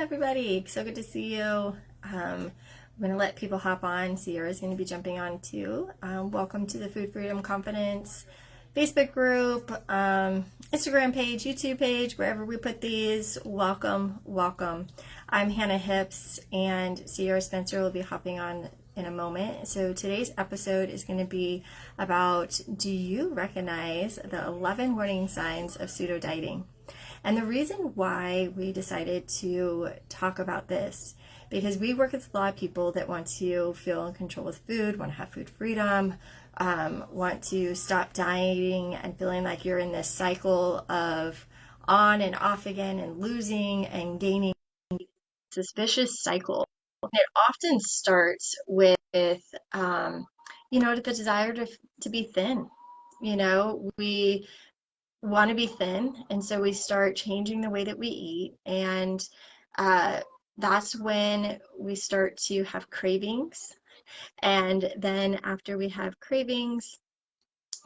everybody. So good to see you. I'm going to let people hop on. Sierra's going to be jumping on too. Welcome to the Food Freedom Confidence Facebook group, Instagram page, YouTube page, wherever we put these. Welcome, welcome. I'm Hannah Hips, and Sierra Spencer will be hopping on in a moment. So today's episode is going to be about, do you recognize the 11 warning signs of pseudo dieting? And the reason why we decided to talk about this, because we work with a lot of people that want to feel in control with food, want to have food freedom, want to stop dieting and feeling like you're in this cycle of on and off again and losing and gaining. This vicious cycle. It often starts with, the desire to be thin. We want to be thin, and so we start changing the way that we eat, and that's when we start to have cravings. And then after we have cravings,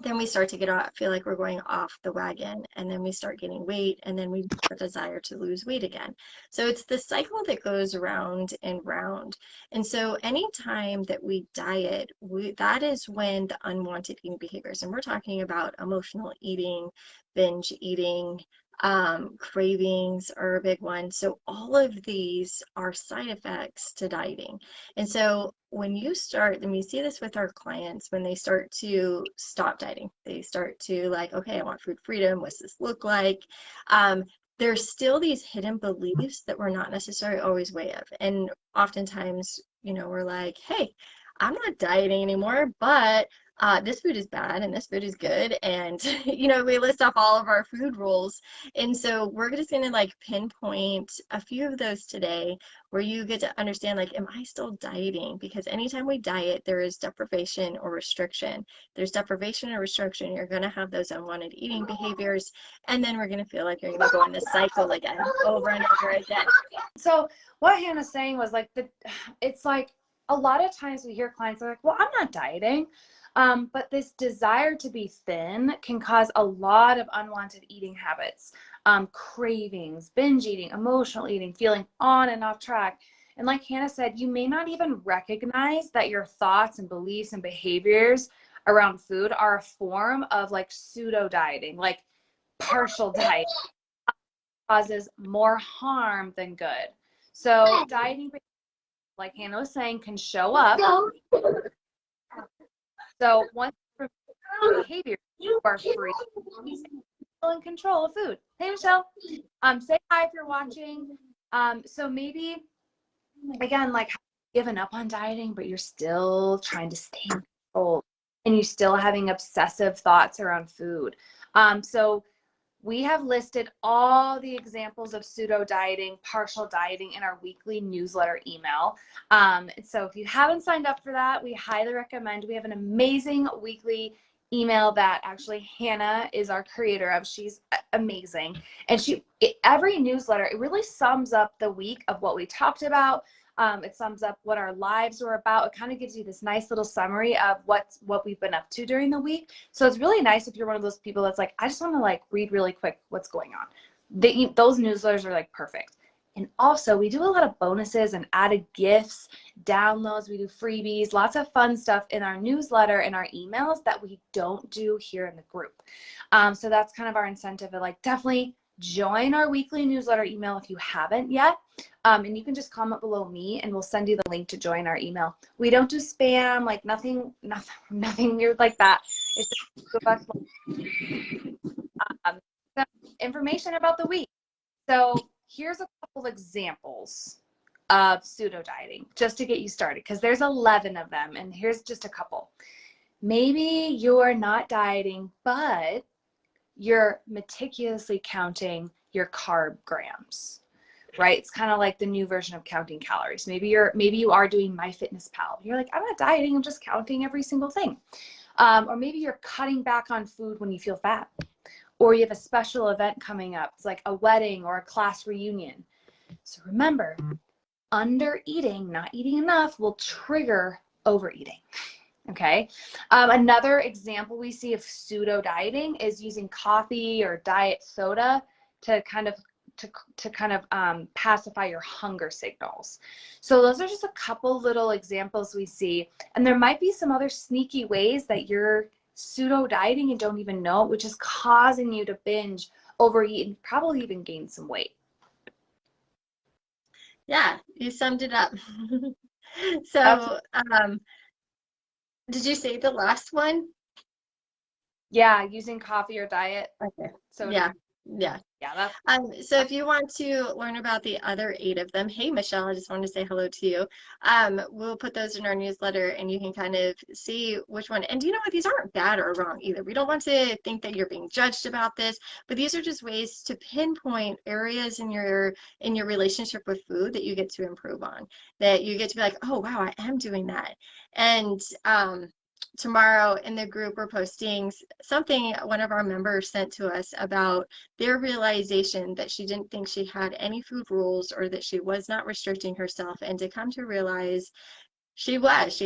then we start to feel like we're going off the wagon, and then we start gaining weight, and then we have a desire to lose weight again. So it's this cycle that goes round and round. And so anytime that we diet, that is when the unwanted eating behaviors, and we're talking about emotional eating, binge eating, cravings are a big one. So all of these are side effects to dieting. And so when you start, and we see this with our clients, when they start to stop dieting, they start to like, okay, I want food freedom. What's this look like? There's still these hidden beliefs that we're not necessarily always aware of. And oftentimes, we're like, hey, I'm not dieting anymore, but this food is bad and this food is good. And, we list off all of our food rules. And so we're just going to like pinpoint a few of those today where you get to understand, like, am I still dieting? Because anytime we diet, there is deprivation or restriction. There's deprivation or restriction. You're going to have those unwanted eating behaviors. And then we're going to feel like you're going to go in this cycle again, over and over again. So what Hannah's saying was like, it's like a lot of times we hear clients are like, well, I'm not dieting. But this desire to be thin can cause a lot of unwanted eating habits, cravings, binge eating, emotional eating, feeling on and off track. And like Hannah said, you may not even recognize that your thoughts and beliefs and behaviors around food are a form of like pseudo dieting, like partial diet, causes more harm than good. So dieting, like Hannah was saying, can show up. So once behavior, you are free in control of food. Hey, Michelle. Say hi if you're watching. So maybe, again, like given up on dieting, but you're still trying to stay in control and you're still having obsessive thoughts around food. So we have listed all the examples of pseudo dieting, partial dieting in our weekly newsletter email. So if you haven't signed up for that, we highly recommend. We have an amazing weekly email that actually Hannah is our creator of. She's amazing. And every newsletter, it really sums up the week of what we talked about. It sums up what our lives were about. It kind of gives you this nice little summary of what we've been up to during the week. So it's really nice if you're one of those people that's like, I just want to like read really quick what's going on. Those newsletters are like perfect. And also we do a lot of bonuses and added gifts, downloads. We do freebies, lots of fun stuff in our newsletter and our emails that we don't do here in the group. So that's kind of our incentive to like definitely join our weekly newsletter email if you haven't yet. And you can just comment below me and we'll send you the link to join our email. We don't do spam, like nothing weird like that. It's just some information about the week. So here's a couple examples of pseudo dieting just to get you started, because there's 11 of them, and here's just a couple. Maybe you're not dieting, but you're meticulously counting your carb grams, right? It's kind of like the new version of counting calories. Maybe you are doing MyFitnessPal. You're like, I'm not dieting, I'm just counting every single thing. Or maybe you're cutting back on food when you feel fat, or you have a special event coming up. It's like a wedding or a class reunion. So remember, under eating, not eating enough, will trigger overeating. Okay. Another example we see of pseudo dieting is using coffee or diet soda to kind of to kind of pacify your hunger signals. So those are just a couple little examples we see. And there might be some other sneaky ways that you're pseudo dieting and don't even know, which is causing you to binge, overeat, and probably even gain some weight. Yeah, you summed it up. So, did you say the last one? Yeah, using coffee or diet. Okay. So Yeah. yeah, So if you want to learn about the other 8 of them, hey Michelle, I just wanted to say hello to you. We'll put those in our newsletter and you can kind of see which one. And you know what? These aren't bad or wrong either. We don't want to think that you're being judged about this, but these are just ways to pinpoint areas in your relationship with food that you get to improve on, that you get to be like, oh wow, I am doing that. And tomorrow in the group we're posting something one of our members sent to us about their realization that she didn't think she had any food rules or that she was not restricting herself, and to come to realize she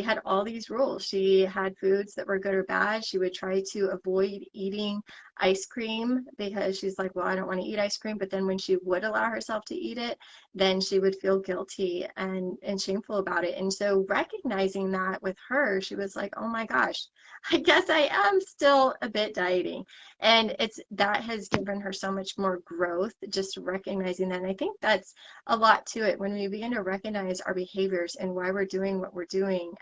had all these rules. She had foods that were good or bad. She would try to avoid eating ice cream because she's like, well, I don't want to eat ice cream. But then when she would allow herself to eat it, then she would feel guilty and shameful about it. And so recognizing that with her, she was like, oh my gosh, I guess I am still a bit dieting. And that has given her so much more growth, just recognizing that. And I think that's a lot to it when we begin to recognize our behaviors and why we're doing what we're doing.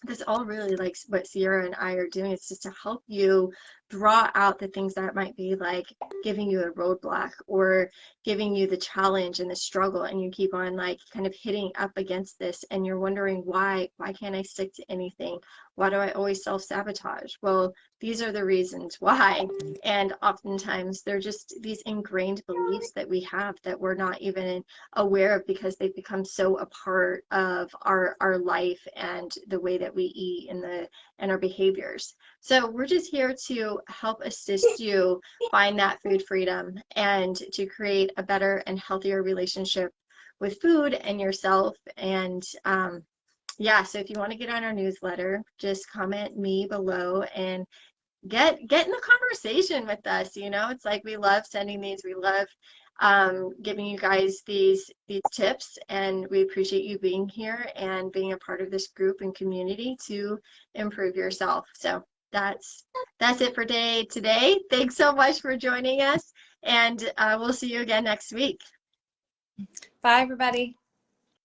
This all really like what Sierra and I are doing. It's just to help you draw out the things that might be like giving you a roadblock or giving you the challenge and the struggle, and you keep on like kind of hitting up against this and you're wondering why can't I stick to anything? Why do I always self-sabotage? Well, these are the reasons why. And oftentimes they're just these ingrained beliefs that we have that we're not even aware of because they've become so a part of our life and the way that we eat and our behaviors. So we're just here to help assist you find that food freedom and to create a better and healthier relationship with food and yourself. And yeah, so if you want to get on our newsletter, just comment me below and get in the conversation with us. You know, it's like we love sending these. We love giving you guys these tips, and we appreciate you being here and being a part of this group and community to improve yourself. So that's it for today. Thanks so much for joining us, and we'll see you again next week. Bye, everybody.